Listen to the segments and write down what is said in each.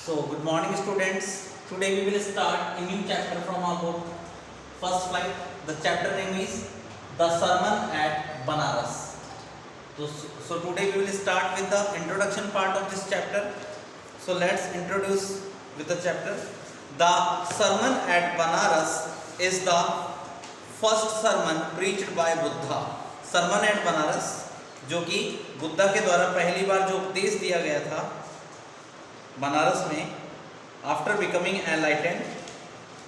So, good morning students. Today we will start a new chapter from our book. First slide. The chapter name is The Sermon at Banaras. So today we will start with the introduction part of this chapter. So let's introduce with the chapter. The Sermon at Banaras is the first sermon preached by Buddha. Sermon at Banaras जो कि बुद्धा के द्वारा पहली बार जो उपदेश दिया गया था बनारस में after becoming enlightened,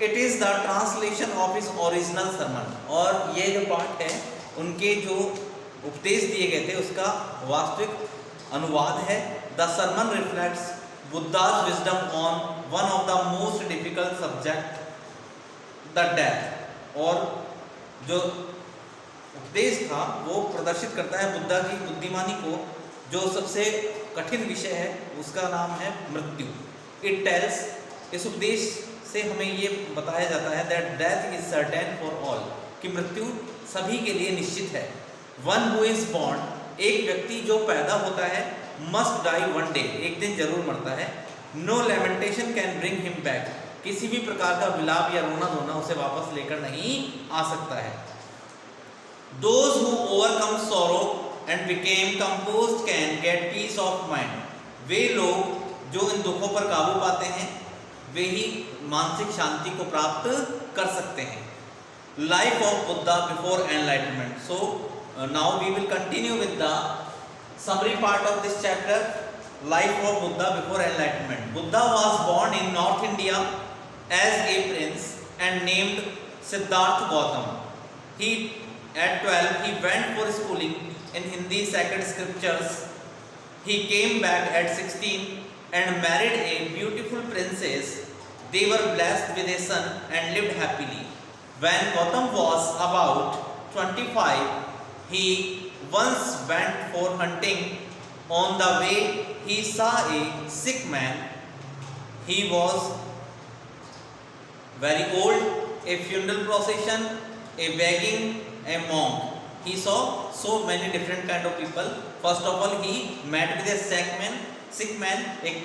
it is the translation of his original sermon. और ये जो पार्ट है उनके जो उपदेश दिए गए थे उसका वास्तविक अनुवाद है। The sermon reflects Buddha's wisdom on one of the most difficult subject the death. और जो उपदेश था वो प्रदर्शित करता है बुद्धा की बुद्धिमानी को। जो सबसे कठिन विषय है उसका नाम है मृत्यु। इट टेल्स, इस उपदेश से हमें ये बताया जाता है that death is certain for all, कि मृत्यु सभी के लिए निश्चित है। वन हु इज बॉर्न, एक व्यक्ति जो पैदा होता है, मस्ट डाई वन डे, एक दिन जरूर मरता है। No lamentation can bring him back, किसी भी प्रकार का विलाप या रोना धोना उसे वापस लेकर नहीं आ सकता है। Those who overcome sorrow and became composed can get peace of mind. वे लोग जो इन दुखों पर काबू पाते हैं वे ही मानसिक शांति को प्राप्त कर सकते हैं। Life of Buddha before enlightenment. So now we will continue with the summary part of this chapter. Life of Buddha before enlightenment. Buddha was born in North India as a prince and named Siddhartha Gautam. At 12, he went for schooling in Hindi sacred scriptures. He came back at 16 and married a beautiful princess. They were blessed with a son and lived happily. When Gautam was about 25, he once went for hunting. On the way, he saw a sick man. He was very old. A funeral procession, a begging, a monk. He saw so many different kind of people. First of all, he met with a sick man, एक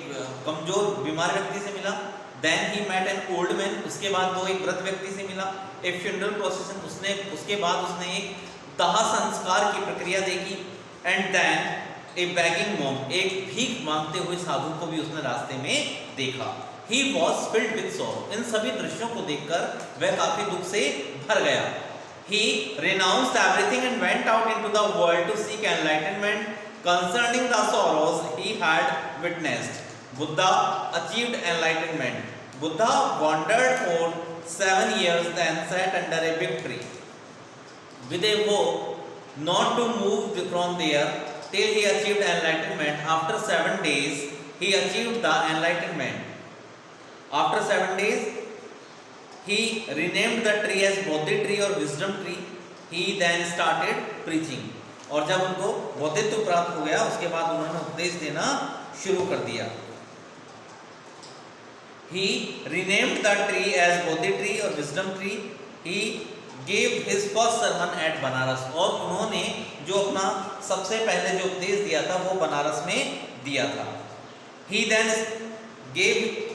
कमजोर बीमार व्यक्ति से मिला। Then he met an old man. उसके बाद वो एक वृद्ध व्यक्ति से मिला। A funeral procession, उसके बाद उसने एक दाह संस्कार की प्रक्रिया देखी। And then a begging monk, एक भीख मांगते हुए साधु को भी उसने रास्ते में देखा। He was filled with sorrow. इन सभी दृश्यों को देखकर वह काफी दुख से भर गया। He renounced everything and went out into the world to seek enlightenment concerning the sorrows he had witnessed. Buddha achieved enlightenment. Buddha wandered for 7 years, then sat under a big tree with a vow not to move from there till he achieved enlightenment. After 7 days, he achieved the enlightenment. After 7 days, he renamed the tree as Bodhi tree or wisdom tree. He then started preaching. और जब उनको बोधित्व प्राप्त हो गया उसके बाद उन्होंने उपदेश देना शुरू कर दिया। He renamed the tree as Bodhi tree or wisdom tree. He gave his first sermon at Banaras. और उन्होंने जो अपना सबसे पहले जो उपदेश दिया था वो बनारस में दिया था। He then gave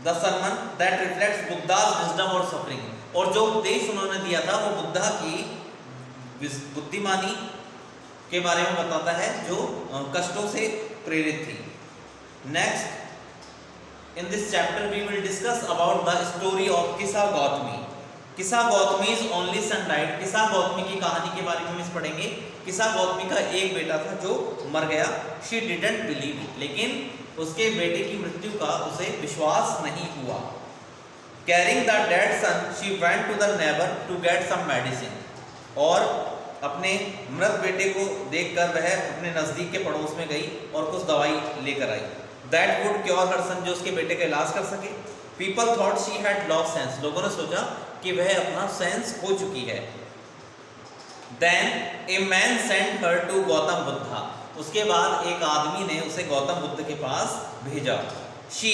the sermon that reflects Buddha's wisdom or suffering. और जो उपदेश उन्होंने दिया था वो बुद्धा की बुद्धिमानी के बारे में बताता है जो कष्टों से प्रेरित थी। Next, in this chapter we will discuss about the story of Kisa Gautami. किसा गौतमी's only son died. किसा गौतमी की कहानी के बारे में हम इस पढ़ेंगे। किसा गौतमी का एक बेटा था जो मर गया। She didn't believe it. लेकिन उसके बेटे की मृत्यु का उसे विश्वास नहीं हुआ। Carrying the dead son, she went to the neighbor to get some medicine. और अपने मृत बेटे को देखकर वह अपने नजदीक के पड़ोस में गई और कुछ दवाई लेकर आई। That would cure her son, जो उसके बेटे का इलाज कर सके। People thought she had lost sense. लोगों ने सोचा कि वह अपना सेंस खो चुकी है। Then a man sent her to Gautam Buddha. उसके बाद एक आदमी ने उसे गौतम बुद्ध के पास भेजा। She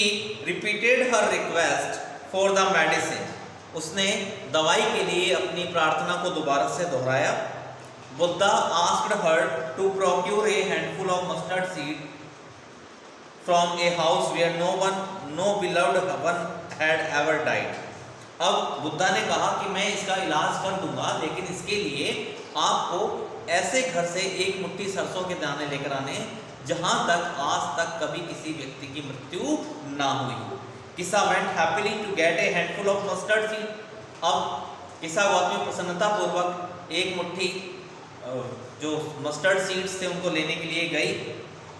repeated her request for the medicine. उसने दवाई के लिए अपनी प्रार्थना को दोबारा से दोहराया। Buddha asked her to procure a handful of mustard seed from a house where no beloved one had ever died. अब बुद्धा ने कहा कि मैं इसका इलाज कर दूंगा, लेकिन इसके लिए आपको ऐसे घर से एक मुट्ठी सरसों के दाने लेकर आने जहां तक आज तक कभी किसी व्यक्ति की मृत्यु ना हुई हो. किसा went happily to get a handful of mustard seed. अब किसा आदमी प्रसन्नता पूर्वक एक मुट्ठी जो मस्टर्ड सीड्स थे उनको लेने के लिए गई.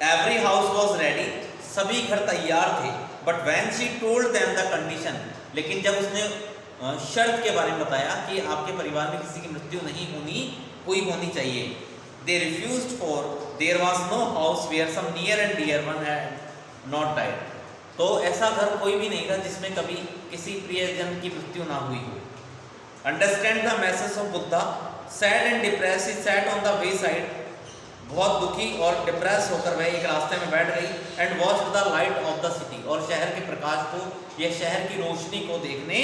एवरी हाउस वॉज रेडी, सभी घर तैयार थे. But when she told them the condition, लेकिन जब उसने शर्त के बारे में बताया कि आपके परिवार में किसी की मृत्यु नहीं होनी चाहिए, they refused for there was no house where some near and dear one had not died. तो ऐसा घर कोई भी नहीं था जिसमें कभी किसी प्रियजन की मृत्यु ना हुई हो. Understand the message of Buddha, sad and depress he sat on the way side. बहुत दुखी और डिप्रेस होकर वह एक रास्ते में बैठ गई. And watch the light of the city, और शहर के प्रकाश को, यह शहर की रोशनी को देखने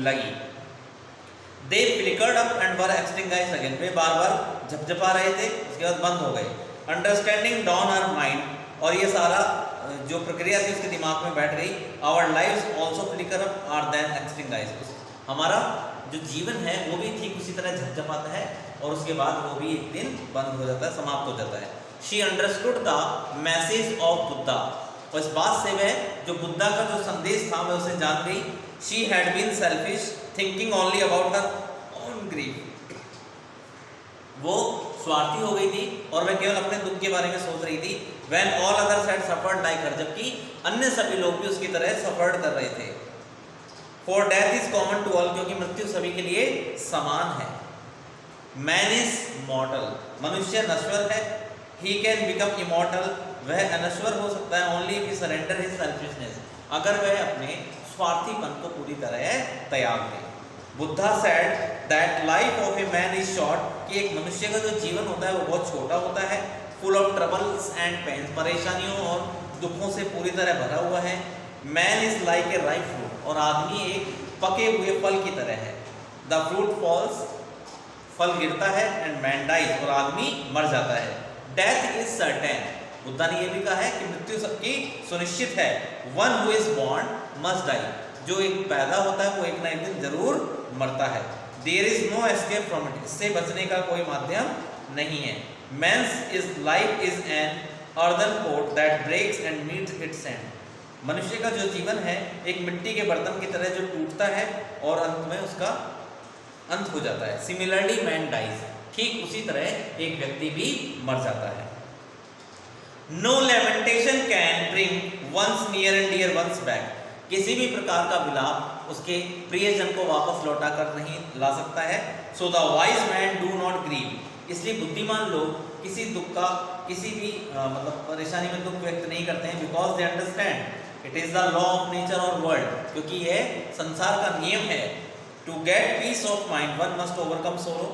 लगी. They flickered up and were extinguished again, वे बार बार झपझपा रहे थे, उसके बाद बंद हो गए. अंडरस्टैंडिंग डाउन हर माइंड, और ये सारा जो प्रक्रिया थी उसके दिमाग में बैठ गई. Our lives also flicker up are then extinguished, हमारा जो जीवन है वो भी ठीक उसी तरह झपझपाता है और उसके बाद वो भी एक दिन बंद हो जाता है, समाप्त हो जाता है. She understood the message of Buddha, और इस बात से वह जो बुद्धा का जो संदेश था वह उसे जान गई. She had been selfish thinking only about her own grief, वो स्वार्थी हो गई थी और वह केवल अपने दुख के बारे में सोच रही थी. When all others had suffered like her, जबकि अन्य सभी लोग भी उसकी तरह सफर्ड कर रहे थे. For death is common to all, क्योंकि मृत्यु सभी के लिए समान है. मैन इज मॉर्टल, मनुष्य नश्वर है. ही कैन बिकम इमॉर्टल, वह अनश्वर हो सकता है only if he surrender his selfishness, अगर वह अपने स्वार्थीपन को पूरी तरह त्याग दे. Buddha said that life of a man is short, कि एक मनुष्य का जो जीवन होता है वो बहुत छोटा होता है. Full of troubles and pains, परेशानियों और दुखों से पूरी तरह भरा हुआ है. Man is like a ripe fruit, और आदमी एक पके हुए फल की तरह है. द फ्रूट फॉल्स, फल गिरता है. एंड मैन डाइज, और आदमी मर जाता है. डेथ इज सर्टेन, बुद्धा ने यह भी कहा है कि मृत्यु सबकी सुनिश्चित है. One who is born must die, जो एक पैदा होता है वो एक ना एक दिन जरूर मरता है. There is no escape from it, इससे बचने का कोई माध्यम नहीं है. Man's is life is an earthen pot that breaks and meets its end, मनुष्य का जो जीवन है एक मिट्टी के बर्तन की तरह जो टूटता है और अंत में उसका अंत हो जाता है. सिमिलरली मैन डाइज, ठीक उसी तरह एक व्यक्ति भी मर जाता है. No lamentation can bring one's near and dear ones back, किसी भी प्रकार का विलाप उसके प्रियजन को वापस लौटा कर नहीं ला सकता है. So the wise man do not grieve, इसलिए बुद्धिमान लोग किसी दुख का, किसी भी मतलब परेशानी में दुख व्यक्त नहीं करते हैं. Because they understand it is the law of nature और वर्ल्ड, क्योंकि यह संसार का नियम है. To get peace of mind one must overcome sorrow,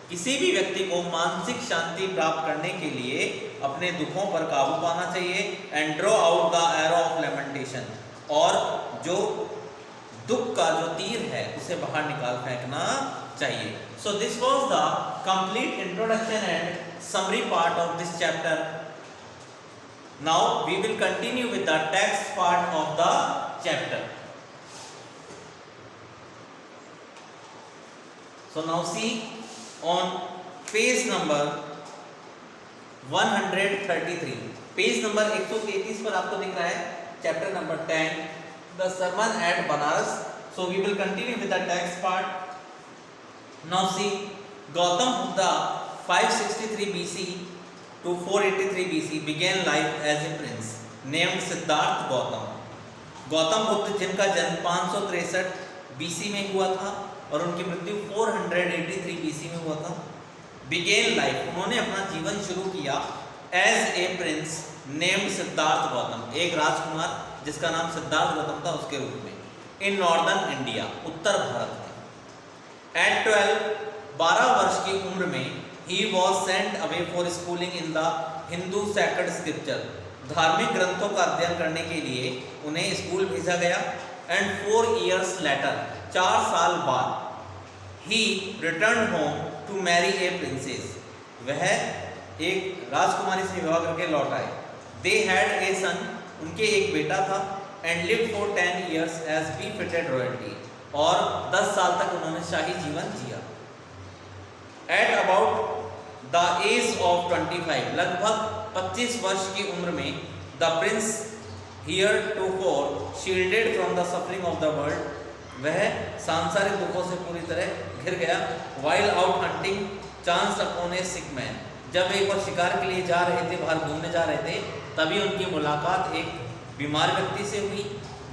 किसी भी व्यक्ति को मानसिक शांति प्राप्त करने के लिए अपने दुखों पर काबू पाना चाहिए. And draw out the arrow of lamentation, और जो दुख का जो तीर है उसे बाहर निकाल फेंकना चाहिए. So this was the complete introduction and summary part of this chapter. Now we will continue with the text part of the chapter. So now see on page number 133, page number 133 पर आपको दिख रहा है chapter number 10, the sermon at Banaras. So we will continue with the text part. Now see, Gautam Buddha 563 BC to 483 BC began life as a prince named Siddharth Gautam. Gautam Buddha जिनका जन्म 563 BC में हुआ था और उनकी मृत्यु 483 BC में हुआ था. बिगेन लाइफ, उन्होंने अपना जीवन शुरू किया as a prince named Siddhartha Gautam, एक राजकुमार जिसका नाम सिद्धार्थ गौतम था उसके रूप में. इन नॉर्दर्न इंडिया, उत्तर भारत में. एट 12 वर्ष की उम्र में he was sent away for schooling in the Hindu sacred scripture, धार्मिक ग्रंथों का अध्ययन करने के लिए उन्हें स्कूल भेजा गया. एंड 4 years later, 4 साल बाद, he return home to marry a princess, वह एक राजकुमारी से विवाह करके लौट आए. दे हैड ए सन, उनके एक बेटा था, and lived for 10 years as befitted royalty, और 10 साल तक उन्होंने शाही जीवन जिया। At about the age of 25, लगभग 25 वर्ष की उम्र में, the prince heretofore shielded from the suffering of the world, वह सांसारिक दुखों से पूरी तरह घिर गया। while out hunting chanced upon a sick man, जब एक बार शिकार के लिए जा रहे थे, बाहर घूमने जा रहे थे, तभी उनकी मुलाकात एक बीमार व्यक्ति से हुई।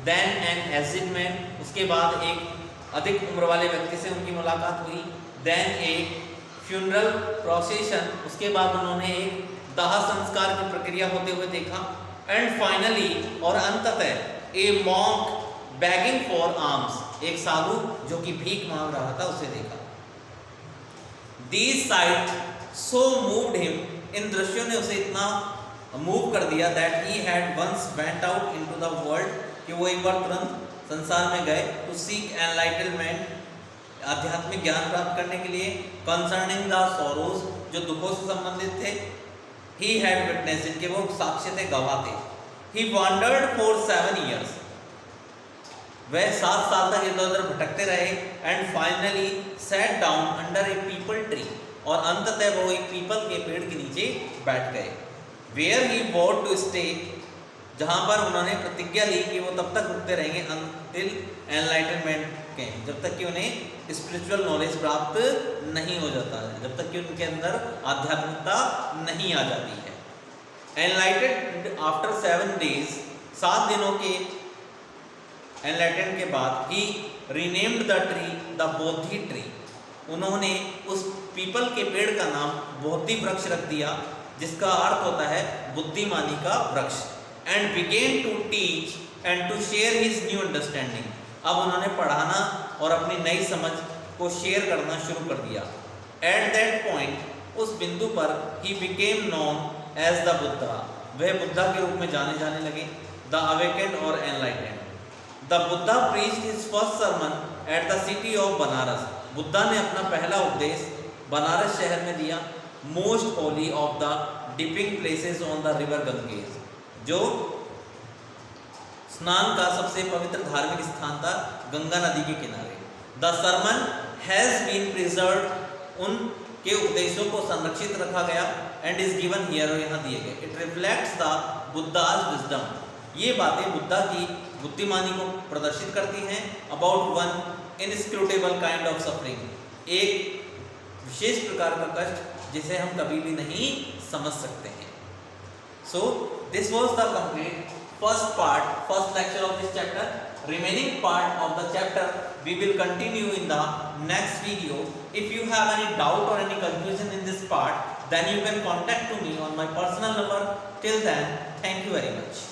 then an aged man, उसके बाद एक अधिक उम्र वाले व्यक्ति से उनकी मुलाकात हुई। then a funeral procession, उसके बाद उन्होंने एक दाह संस्कार की प्रक्रिया होते हुए देखा। एंड फाइनली, और अंततः, ए मॉन्क begging for alms, एक साधु जो कि भीख मांग रहा था, उसे देखा। These sight so moved him, इन दृश्यों ने उसे इतना मूव कर दिया, that he had once went out into the world, कि वो एक बार तुरंत संसार में गए, to seek enlightenment, आध्यात्मिक ज्ञान प्राप्त करने के लिए, concerning the sorrows, जो दुखों से संबंधित थे, he had witnessed, इनके वो साक्ष्य थे, गवाह थे। he wandered for 7 years, वह 7 साल तक इधर उधर भटकते रहे। And finally sat down under A people tree, और अंततः वो एक पीपल के पेड़ के नीचे बैठ गए। Where he want to stay, जहाँ पर उन्होंने प्रतिज्ञा ली कि वो तब तक रुकते रहेंगे अंटिल एनलाइटनमेंट के, जब तक कि उन्हें स्पिरिचुअल नॉलेज प्राप्त नहीं हो जाता है, जब तक कि उनके अंदर आध्यात्मिकता नहीं आ जाती है। एनलाइटेड आफ्टर 7 days, 7 दिनों के एनलाइटेंड के बाद, he renamed the tree the Bodhi tree, उन्होंने उस पीपल के पेड़ का नाम बोधि वृक्ष रख दिया, जिसका अर्थ होता है बुद्धिमानी का वृक्ष। And began to teach and to share his new understanding, अब उन्होंने पढ़ाना और अपनी नई समझ को शेयर करना शुरू कर दिया। एट दैट पॉइंट, उस बिंदु पर, he became known as the Buddha, वह बुद्धा के रूप में जाने लगे। द अवेकेंड और enlightened, the Buddha preached his first sermon at the city of Banaras, Buddha ने अपना पहला उपदेश बनारस शहर में दिया। Most holy of the dipping places on the river Ganges, जो स्नान का सबसे पवित्र धार्मिक स्थान था, गंगा नदी के किनारे। The sermon has been preserved, उनके उपदेशों को संरक्षित रखा गया। एंड इज गिवन हियर, यहाँ दिए गए। It reflects the Buddha's wisdom, ये बातें बुद्धा की बुद्धिमानी को प्रदर्शित करती हैं। About one inscrutable kind of suffering, एक विशेष प्रकार का कष्ट जिसे हम कभी भी नहीं समझ सकते हैं। So this was the complete first part, first lecture of this chapter. Remaining part of the chapter we will continue in the next video. If you have any doubt or any confusion in this part, then you can contact to me on my personal number. Till then, thank you very much.